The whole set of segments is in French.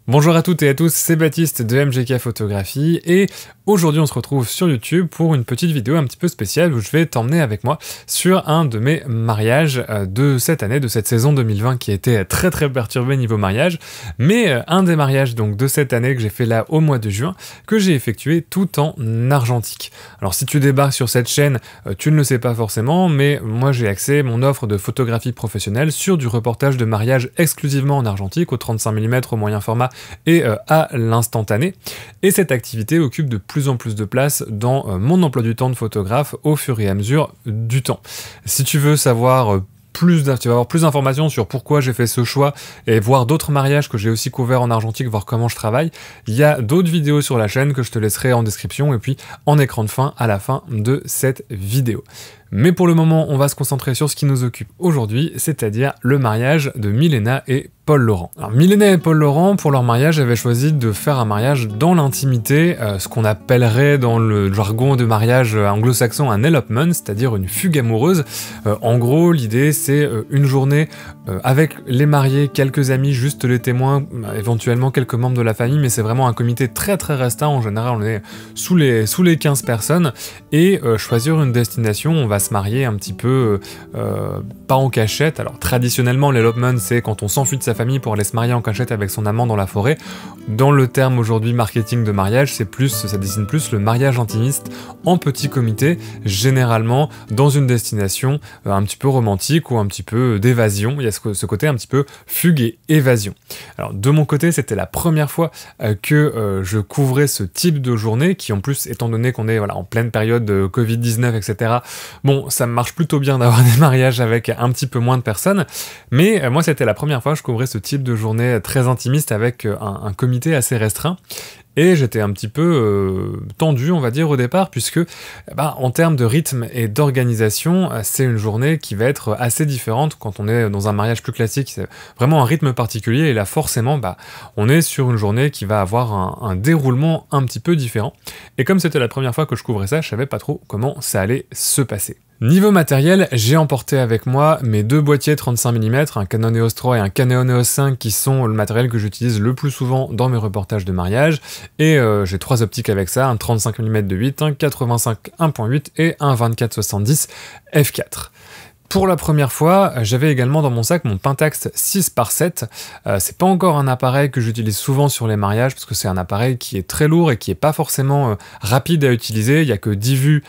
Bonjour à toutes et à tous, c'est Baptiste de MGK Photographie et aujourd'hui on se retrouve sur YouTube pour une petite vidéo un petit peu spéciale où je vais t'emmener avec moi sur un de mes mariages de cette année, de cette saison 2020 qui a été très perturbé niveau mariage, mais un des mariages donc de cette année que j'ai fait là au mois de juin, que j'ai effectué tout en argentique. Alors si tu débarques sur cette chaîne, tu ne le sais pas forcément, mais moi j'ai axé mon offre de photographie professionnelle sur du reportage de mariage exclusivement en argentique, au 35 mm, au moyen format et à l'instantané. Et cette activité occupe de plus en plus de place dans mon emploi du temps de photographe au fur et à mesure du temps. Si tu veux savoir tu vas avoir plus d'informations sur pourquoi j'ai fait ce choix et voir d'autres mariages que j'ai aussi couverts en argentique, voir comment je travaille, il y a d'autres vidéos sur la chaîne que je te laisserai en description et puis en écran de fin à la fin de cette vidéo. Mais pour le moment, on va se concentrer sur ce qui nous occupe aujourd'hui, c'est-à-dire le mariage de Milena et Paul Laurent. Alors Milena et Paul Laurent, pour leur mariage, avaient choisi de faire un mariage dans l'intimité, ce qu'on appellerait dans le jargon de mariage anglo-saxon un elopement, c'est-à-dire une fugue amoureuse. En gros, l'idée c'est une journée avec les mariés, quelques amis, juste les témoins, éventuellement quelques membres de la famille, mais c'est vraiment un comité très restreint. En général, on est sous les 15 personnes, et choisir une destination, on va se marier un petit peu, pas en cachette. Alors traditionnellement, l'elopement, c'est quand on s'enfuit de sa famille pour aller se marier en cachette avec son amant dans la forêt. Dans le terme aujourd'hui marketing de mariage, ça désigne plus le mariage intimiste en petit comité, généralement dans une destination un petit peu romantique ou un petit peu d'évasion. Il y a ce côté un petit peu fugue et évasion. Alors de mon côté, c'était la première fois que je couvrais ce type de journée, qui en plus, étant donné qu'on est en pleine période de Covid-19, etc., bon, ça marche plutôt bien d'avoir des mariages avec un petit peu moins de personnes, mais moi c'était la première fois que je couvrais ce type de journée très intimiste avec un comité assez restreint. Et j'étais un petit peu tendu, on va dire, au départ, puisque en termes de rythme et d'organisation, c'est une journée qui va être assez différente quand on est dans un mariage plus classique. C'est vraiment un rythme particulier, et là, forcément, on est sur une journée qui va avoir un déroulement un petit peu différent. Et comme c'était la première fois que je couvrais ça, je savais pas trop comment ça allait se passer. Niveau matériel, j'ai emporté avec moi mes deux boîtiers 35 mm, un Canon EOS 3 et un Canon EOS 5, qui sont le matériel que j'utilise le plus souvent dans mes reportages de mariage, et j'ai trois optiques avec ça, un 35 mm de 8, un 85 1.8 et un 24-70 f4. Pour la première fois, j'avais également dans mon sac mon Pentax 6x7. C'est pas encore un appareil que j'utilise souvent sur les mariages, parce que c'est un appareil qui est très lourd et qui est pas forcément rapide à utiliser. Il y a que 10 vues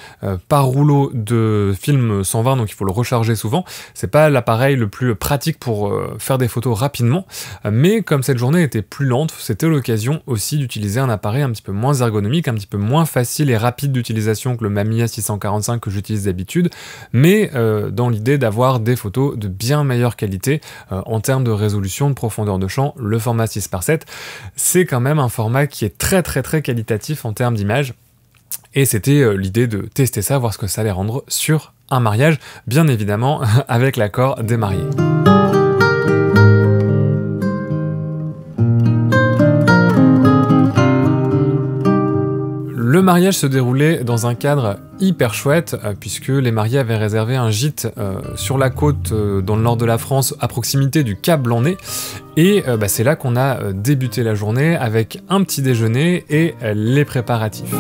par rouleau de film 120, donc il faut le recharger souvent. C'est pas l'appareil le plus pratique pour faire des photos rapidement, mais comme cette journée était plus lente, c'était l'occasion aussi d'utiliser un appareil un petit peu moins ergonomique, un petit peu moins facile et rapide d'utilisation que le Mamiya 645 que j'utilise d'habitude, mais dans l'idée d'avoir des photos de bien meilleure qualité en termes de résolution, de profondeur de champ. Le format 6x7, c'est quand même un format qui est très qualitatif en termes d'image, et c'était l'idée de tester ça, voir ce que ça allait rendre sur un mariage, bien évidemment avec l'accord des mariés. Le mariage se déroulait dans un cadre hyper chouette, puisque les mariés avaient réservé un gîte sur la côte dans le nord de la France, à proximité du Cap Blanc-Nez, et c'est là qu'on a débuté la journée avec un petit déjeuner et les préparatifs.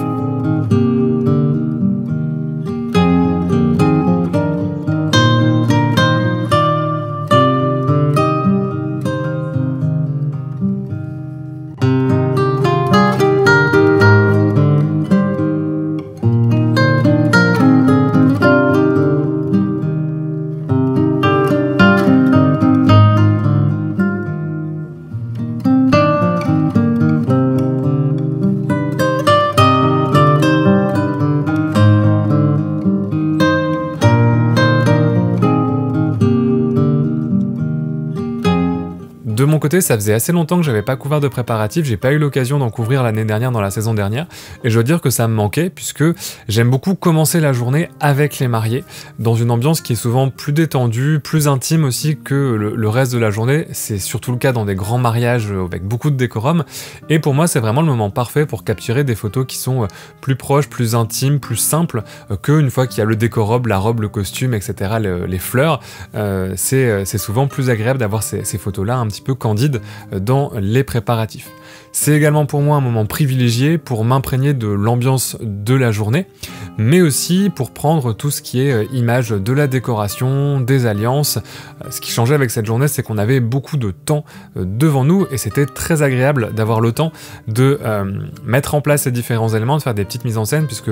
De mon côté, ça faisait assez longtemps que j'avais pas couvert de préparatifs, j'ai pas eu l'occasion d'en couvrir l'année dernière, dans la saison dernière, et je dois dire que ça me manquait, puisque j'aime beaucoup commencer la journée avec les mariés, dans une ambiance qui est souvent plus détendue, plus intime aussi que le reste de la journée. C'est surtout le cas dans des grands mariages avec beaucoup de décorum, et pour moi c'est vraiment le moment parfait pour capturer des photos qui sont plus proches, plus intimes, plus simples, qu'une fois qu'il y a le décorum, la robe, le costume, etc., les fleurs. C'est souvent plus agréable d'avoir ces photos-là un petit peu candides. splendide dans les préparatifs. C'est également pour moi un moment privilégié pour m'imprégner de l'ambiance de la journée, mais aussi pour prendre tout ce qui est image de la décoration, des alliances. Ce qui changeait avec cette journée, c'est qu'on avait beaucoup de temps devant nous et c'était très agréable d'avoir le temps de mettre en place ces différents éléments, de faire des petites mises en scène, puisque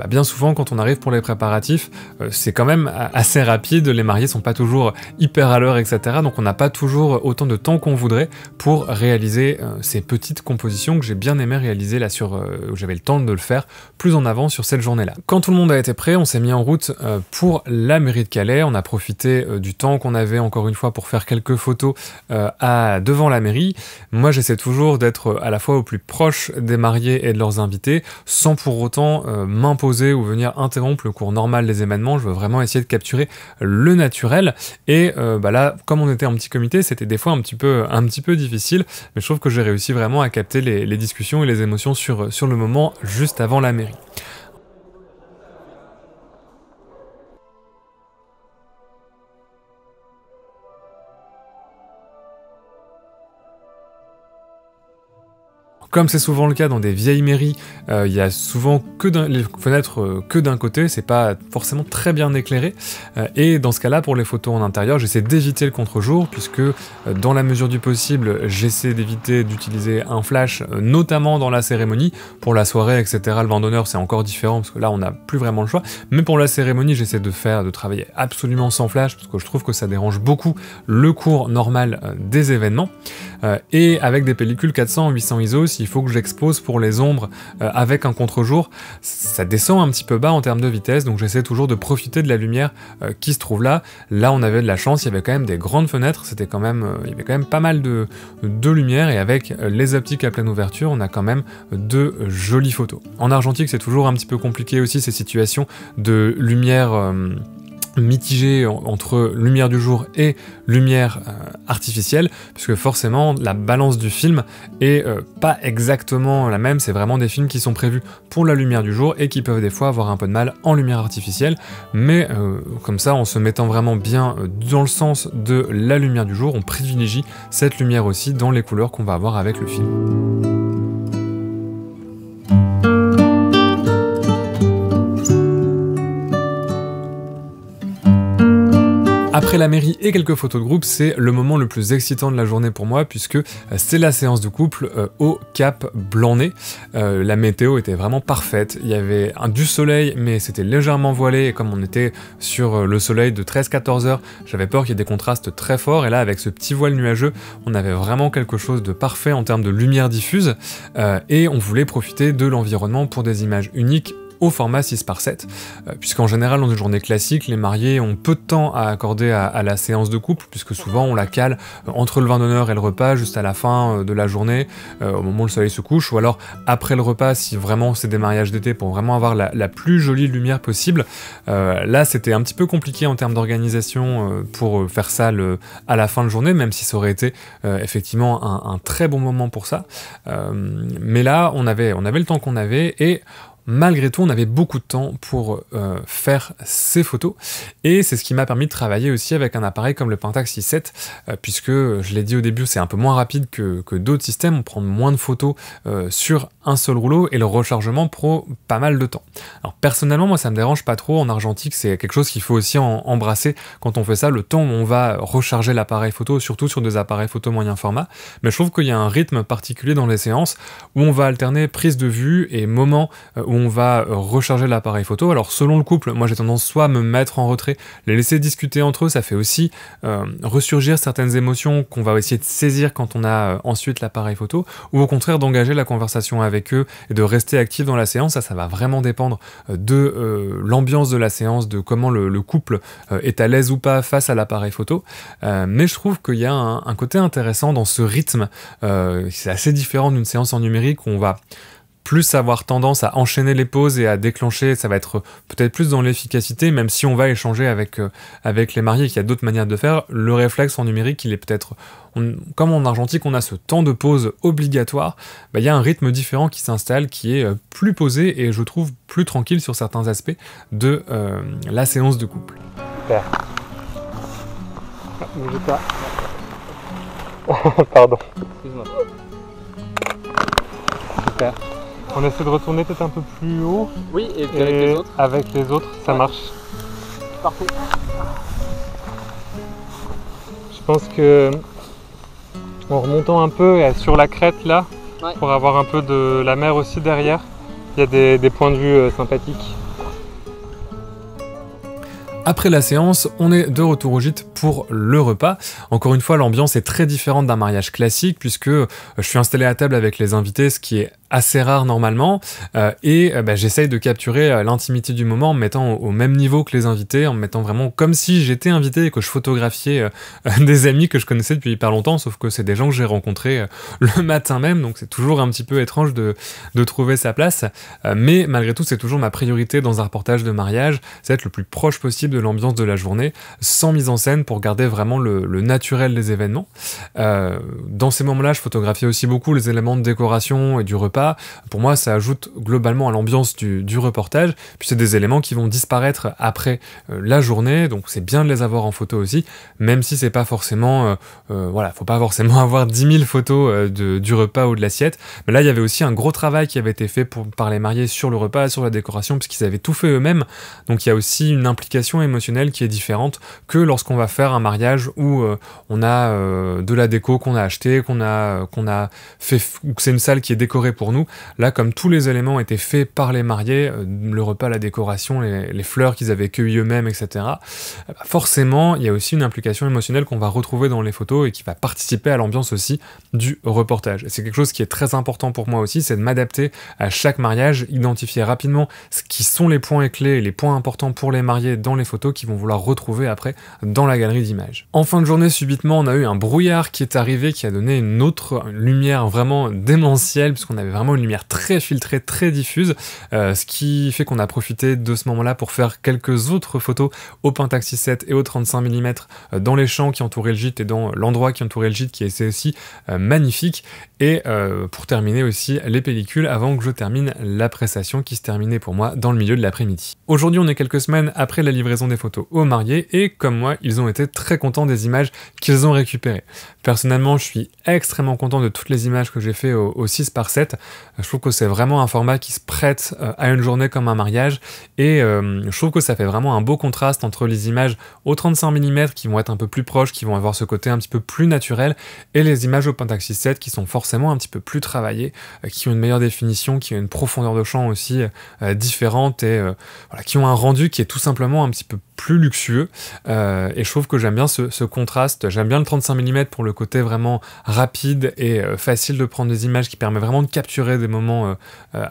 bien souvent quand on arrive pour les préparatifs, c'est quand même assez rapide, les mariés sont pas toujours hyper à l'heure, etc. Donc on n'a pas toujours autant de temps qu'on voudrait pour réaliser ces petites compositions que j'ai bien aimé réaliser là où j'avais le temps de le faire plus en avant sur cette journée-là. Quand tout le monde a été prêt, on s'est mis en route pour la mairie de Calais, on a profité du temps qu'on avait encore une fois pour faire quelques photos devant la mairie. Moi j'essaie toujours d'être à la fois au plus proche des mariés et de leurs invités, sans pour autant m'imposer ou venir interrompre le cours normal des événements. Je veux vraiment essayer de capturer le naturel, et là, comme on était en petit comité, c'était des fois un petit peu difficile, mais je trouve que j'ai réussi vraiment à capter les discussions et les émotions sur le moment juste avant la mairie. Comme c'est souvent le cas dans des vieilles mairies, il y a souvent les fenêtres que d'un côté, c'est pas forcément très bien éclairé, et dans ce cas-là, pour les photos en intérieur, j'essaie d'éviter le contre-jour, puisque dans la mesure du possible, j'essaie d'éviter d'utiliser un flash, notamment dans la cérémonie. Pour la soirée, etc., le vin d'honneur, c'est encore différent, parce que là, on n'a plus vraiment le choix, mais pour la cérémonie, j'essaie de travailler absolument sans flash, parce que je trouve que ça dérange beaucoup le cours normal des événements, et avec des pellicules 400-800 ISO, s'il faut que j'expose pour les ombres avec un contre-jour, ça descend un petit peu bas en termes de vitesse, donc j'essaie toujours de profiter de la lumière qui se trouve là. Là, on avait de la chance, il y avait quand même des grandes fenêtres, il y avait quand même pas mal de lumière, et avec les optiques à pleine ouverture, on a quand même de jolies photos. En argentique, c'est toujours un petit peu compliqué aussi, ces situations de lumière mitigé entre lumière du jour et lumière artificielle, puisque forcément la balance du film est pas exactement la même. C'est vraiment des films qui sont prévus pour la lumière du jour et qui peuvent des fois avoir un peu de mal en lumière artificielle, mais comme ça, en se mettant vraiment bien dans le sens de la lumière du jour, on privilégie cette lumière aussi dans les couleurs qu'on va avoir avec le film. Après la mairie et quelques photos de groupe, c'est le moment le plus excitant de la journée pour moi, puisque c'est la séance de couple au Cap Blanc-Nez. La météo était vraiment parfaite, il y avait du soleil, mais c'était légèrement voilé, et comme on était sur le soleil de 13-14 heures, j'avais peur qu'il y ait des contrastes très forts, et là, avec ce petit voile nuageux, on avait vraiment quelque chose de parfait en termes de lumière diffuse, et on voulait profiter de l'environnement pour des images uniques au format 6:7, puisqu'en général dans une journée classique, les mariés ont peu de temps à accorder à la séance de couple, puisque souvent on la cale entre le vin d'honneur et le repas, juste à la fin de la journée, au moment où le soleil se couche, ou alors après le repas, si vraiment c'est des mariages d'été, pour vraiment avoir la plus jolie lumière possible. Là, c'était un petit peu compliqué en termes d'organisation pour faire ça à la fin de journée, même si ça aurait été effectivement un très bon moment pour ça. Mais là, on avait le temps qu'on avait, et malgré tout, on avait beaucoup de temps pour faire ces photos, et c'est ce qui m'a permis de travailler aussi avec un appareil comme le Pentax 6.7, puisque, je l'ai dit au début, c'est un peu moins rapide que d'autres systèmes, on prend moins de photos sur un seul rouleau, et le rechargement prend pas mal de temps. Alors personnellement, moi ça me dérange pas trop, en argentique c'est quelque chose qu'il faut aussi embrasser quand on fait ça, le temps où on va recharger l'appareil photo, surtout sur des appareils photo moyen format, mais je trouve qu'il y a un rythme particulier dans les séances, où on va alterner prise de vue et moments où on va recharger l'appareil photo. Alors selon le couple, moi j'ai tendance soit à me mettre en retrait, les laisser discuter entre eux, ça fait aussi ressurgir certaines émotions qu'on va essayer de saisir quand on a ensuite l'appareil photo, ou au contraire d'engager la conversation avec eux et de rester actif dans la séance. Ça va vraiment dépendre de l'ambiance de la séance, de comment le couple est à l'aise ou pas face à l'appareil photo, mais je trouve qu'il y a un côté intéressant dans ce rythme. C'est assez différent d'une séance en numérique où on va plus avoir tendance à enchaîner les pauses et à déclencher, ça va être peut-être plus dans l'efficacité, même si on va échanger avec les mariés, qu'il y a d'autres manières de faire. Le réflexe en numérique, il est peut-être, comme en argentique, on a ce temps de pause obligatoire, il y a un rythme différent qui s'installe, qui est plus posé, et je trouve plus tranquille sur certains aspects de la séance de couple. Super. Bougez pas. Pardon. Excuse-moi. Super. On essaie de retourner peut-être un peu plus haut. Oui, et puis avec les autres. Avec les autres, ça marche. Parfait. Je pense que en remontant un peu sur la crête là, Ouais. pour avoir un peu de la mer aussi derrière, il y a des points de vue sympathiques. Après la séance, on est de retour au gîte pour le repas. Encore une fois, l'ambiance est très différente d'un mariage classique puisque je suis installé à table avec les invités, ce qui est assez rare normalement, et j'essaye de capturer l'intimité du moment en me mettant au même niveau que les invités, en me mettant vraiment comme si j'étais invité et que je photographiais des amis que je connaissais depuis hyper longtemps, sauf que c'est des gens que j'ai rencontrés le matin même, donc c'est toujours un petit peu étrange de trouver sa place, mais malgré tout c'est toujours ma priorité dans un reportage de mariage, c'est d'être le plus proche possible de l'ambiance de la journée, sans mise en scène pour garder vraiment le naturel des événements. Dans ces moments-là, je photographiais aussi beaucoup les éléments de décoration et du repas. Pour moi, ça ajoute globalement à l'ambiance du reportage, puis c'est des éléments qui vont disparaître après la journée, donc c'est bien de les avoir en photo aussi, même si c'est pas forcément, voilà, faut pas forcément avoir 10 000 photos du repas ou de l'assiette, mais là il y avait aussi un gros travail qui avait été fait par les mariés sur le repas, sur la décoration, puisqu'ils avaient tout fait eux-mêmes, donc il y a aussi une implication émotionnelle qui est différente que lorsqu'on va faire un mariage où on a de la déco qu'on a acheté, qu'on a fait, ou que c'est une salle qui est décorée pour nous. Là, comme tous les éléments étaient faits par les mariés, le repas, la décoration, les fleurs qu'ils avaient cueillies eux-mêmes, etc., forcément, il y a aussi une implication émotionnelle qu'on va retrouver dans les photos et qui va participer à l'ambiance aussi du reportage. Et c'est quelque chose qui est très important pour moi aussi, c'est de m'adapter à chaque mariage, identifier rapidement ce qui sont les points clés et les points importants pour les mariés dans les photos qu'ils vont vouloir retrouver après dans la galerie d'images. En fin de journée, subitement, on a eu un brouillard qui est arrivé, qui a donné une autre lumière vraiment démentielle, puisqu'on avait vraiment une lumière très filtrée, très diffuse, ce qui fait qu'on a profité de ce moment-là pour faire quelques autres photos au Pentax 6.7 et au 35 mm dans les champs qui entouraient le gîte et dans l'endroit qui entourait le gîte qui était aussi magnifique, et pour terminer aussi les pellicules avant que je termine la prestation qui se terminait pour moi dans le milieu de l'après-midi. Aujourd'hui, on est quelques semaines après la livraison des photos aux mariés et comme moi, ils ont été très contents des images qu'ils ont récupérées. Personnellement, je suis extrêmement content de toutes les images que j'ai fait au 6x7. Je trouve que c'est vraiment un format qui se prête à une journée comme un mariage et je trouve que ça fait vraiment un beau contraste entre les images au 35 mm qui vont être un peu plus proches, qui vont avoir ce côté un petit peu plus naturel, et les images au Pentax 6.7 qui sont forcément un petit peu plus travaillées, qui ont une meilleure définition, qui ont une profondeur de champ aussi différente et voilà, qui ont un rendu qui est tout simplement un petit peu plus luxueux, et je trouve que j'aime bien ce contraste. J'aime bien le 35 mm pour le côté vraiment rapide et facile de prendre des images, qui permet vraiment de capturer des moments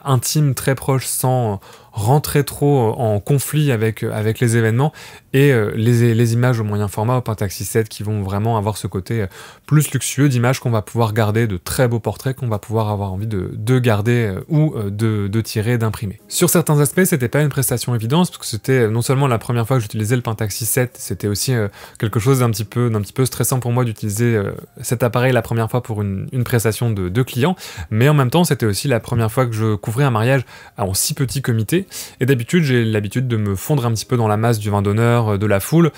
intimes très proches sans rentrer trop en conflit avec les événements, et les images au moyen format au Pentax 6.7 qui vont vraiment avoir ce côté plus luxueux d'images qu'on va pouvoir garder, de très beaux portraits qu'on va pouvoir avoir envie de garder ou de tirer, d'imprimer. Sur certains aspects, c'était pas une prestation évidente parce que c'était non seulement la première fois que j'utilisais le Pentax 6.7, c'était aussi quelque chose d'un petit peu stressant pour moi d'utiliser cet appareil la première fois pour une prestation de client, mais en même temps c'était aussi la première fois que je couvrais un mariage en si petit comité. Et d'habitude, j'ai l'habitude de me fondre un petit peu dans la masse du vin d'honneur, de la foule,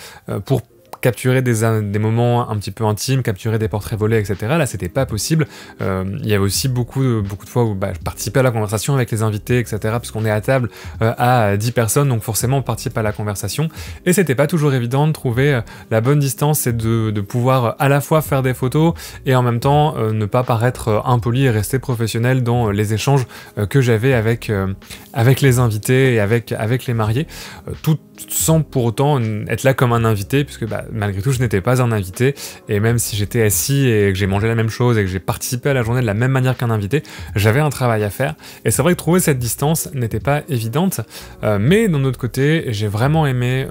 pour capturer des moments un petit peu intimes, capturer des portraits volés, etc. Là, c'était pas possible. Il y avait aussi beaucoup de fois où je participais à la conversation avec les invités, etc. Parce qu'on est à table à 10 personnes, donc forcément on participe à la conversation. Et c'était pas toujours évident de trouver la bonne distance et de pouvoir à la fois faire des photos et en même temps ne pas paraître impoli et rester professionnel dans les échanges que j'avais avec les invités et avec les mariés, tout sans pour autant être là comme un invité, puisque malgré tout je n'étais pas un invité, et même si j'étais assis et que j'ai mangé la même chose et que j'ai participé à la journée de la même manière qu'un invité, j'avais un travail à faire, et c'est vrai que trouver cette distance n'était pas évidente, mais d'un autre côté j'ai vraiment aimé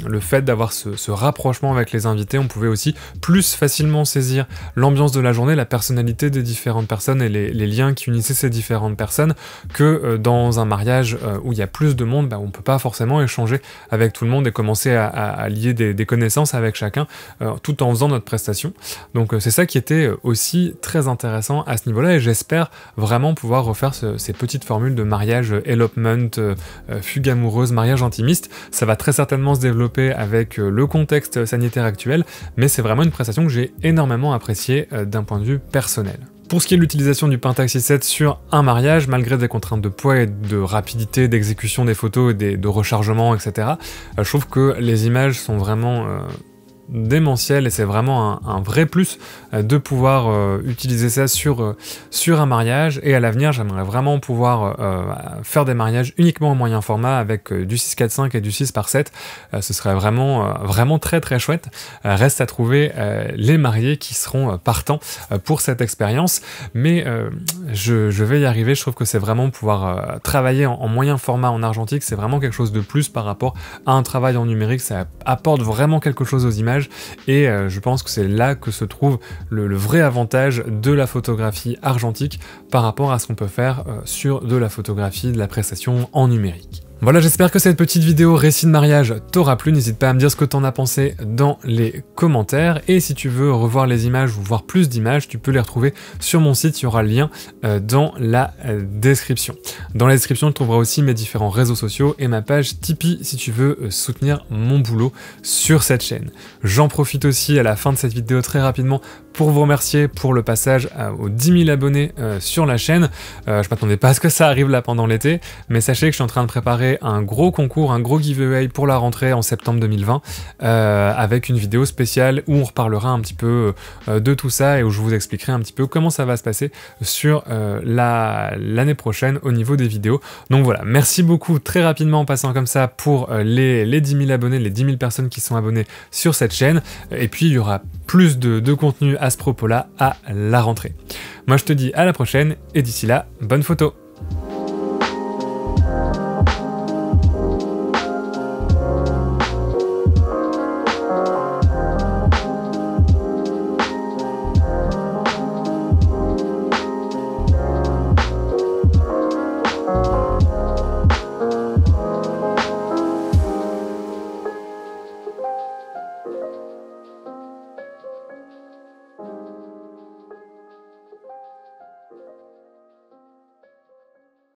le fait d'avoir ce rapprochement avec les invités. On pouvait aussi plus facilement saisir l'ambiance de la journée, la personnalité des différentes personnes et les liens qui unissaient ces différentes personnes, que dans un mariage où il y a plus de monde, on peut pas forcément échanger avec tout le monde et commencer à lier des connaissances avec chacun, tout en faisant notre prestation. Donc c'est ça qui était aussi très intéressant à ce niveau-là, et j'espère vraiment pouvoir refaire ces petites formules de mariage elopement, fugue amoureuse, mariage intimiste. Ça va très certainement se développer avec le contexte sanitaire actuel, mais c'est vraiment une prestation que j'ai énormément appréciée d'un point de vue personnel. Pour ce qui est de l'utilisation du Pentax 6.7 sur un mariage, malgré des contraintes de poids et de rapidité d'exécution des photos et de rechargement, etc., je trouve que les images sont vraiment démentiel, et c'est vraiment un vrai plus de pouvoir utiliser ça sur un mariage. Et à l'avenir, j'aimerais vraiment pouvoir faire des mariages uniquement en moyen format avec du 6.4.5 et du 6:7. Ce serait vraiment très très chouette. Reste à trouver les mariés qui seront partants pour cette expérience, mais je vais y arriver. Je trouve que c'est vraiment pouvoir travailler en moyen format en argentique, c'est vraiment quelque chose de plus par rapport à un travail en numérique. Ça apporte vraiment quelque chose aux images, et je pense que c'est là que se trouve le vrai avantage de la photographie argentique par rapport à ce qu'on peut faire sur de la photographie, de la prestation en numérique. Voilà, j'espère que cette petite vidéo récit de mariage t'aura plu. N'hésite pas à me dire ce que t'en as pensé dans les commentaires, et si tu veux revoir les images ou voir plus d'images, tu peux les retrouver sur mon site. Il y aura le lien dans la description. Dans la description, tu trouveras aussi mes différents réseaux sociaux et ma page Tipeee si tu veux soutenir mon boulot sur cette chaîne. J'en profite aussi à la fin de cette vidéo très rapidement pour vous remercier pour le passage aux 10 000 abonnés sur la chaîne. Je m'attendais pas à ce que ça arrive là pendant l'été, mais sachez que je suis en train de préparer un gros concours, un gros giveaway pour la rentrée en septembre 2020, avec une vidéo spéciale où on reparlera un petit peu de tout ça et où je vous expliquerai un petit peu comment ça va se passer sur l'année prochaine au niveau des vidéos. Donc voilà, merci beaucoup très rapidement en passant comme ça pour les 10 000 abonnés, les 10 000 personnes qui sont abonnées sur cette chaîne, et puis il y aura plus de contenu à ce propos-là à la rentrée. Moi je te dis à la prochaine, et d'ici là, bonne photo!